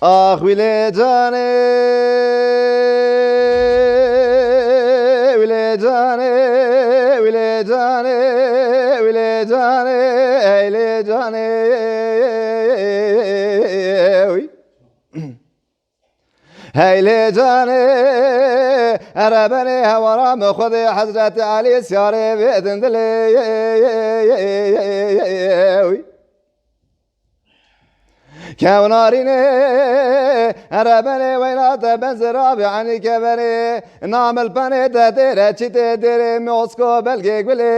Ah wile cane, wile cane, wile cane, wile cane, eyle cane. Heyle cane, Erebeni hevaram Khudi Hazreti Ali siyare vedindile. كوناريني ربني وينات بنزرابي عني كبري نعمل بني تدير تدير موسكو بلقيق بلي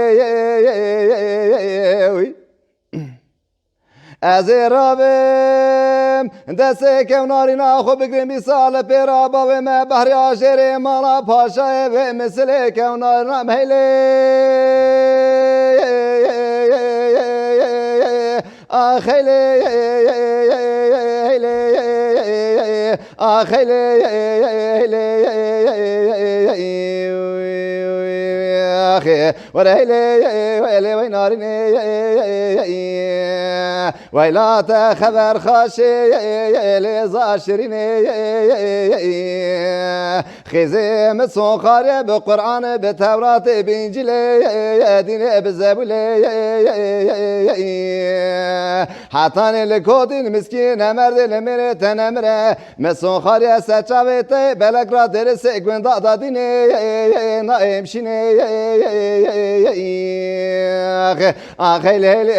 ازرابم دسته كونارينا خو بگریم بیسال پیرابا و ما بحری آشری مالا پاشای و مثل كونارنا مهلی آخیلی آخیلی آخی ورهیلی ویلی وینارینی ویلات خبر خاشی لزاشرینی خیزی مسون خاری به قرآن به تورات به انجیل دین به زبور حتان لکودین مسکین مرد لمر تنمره مسون خاری سچاوت بلک را درس گوند دادینه نایمشینه آخی لیلی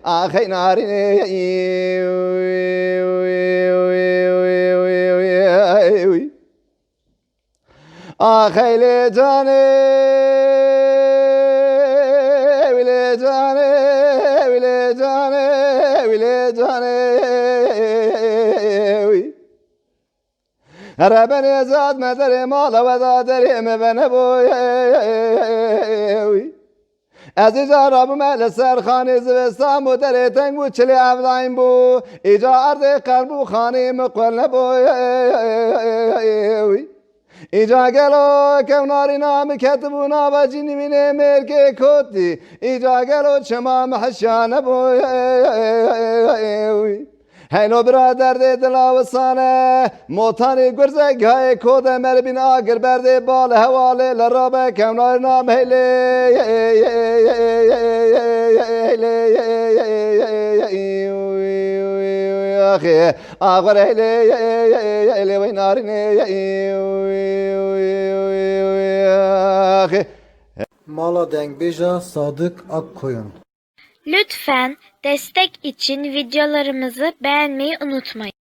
آخی نارینه آخی لی جانه ویلی جانه ویلی جانه ویلی جانه ربني زاد مدري مال ودادري مبنى بوي ازیجا رب مال سرخانه زوستان بو دره تنگ بو چلی افلاین بو ایجا ارد قلبو خانه مقبل نبوی ایجا گلو کوناری نام کتبو نابا جینی مینه مرگه کتی ایجا گلو چما محشان نبوی هینو برادر ده دلاوسانه موتانی گرزه گای کود مر بین آگر برده بال حواله لرابه کونار نام هیله آخی آخر هیله وینارینه آخی Mala Dengbeja Sadık Akkoyun. Lütfen destek için videolarımızı beğenmeyi unutmayın.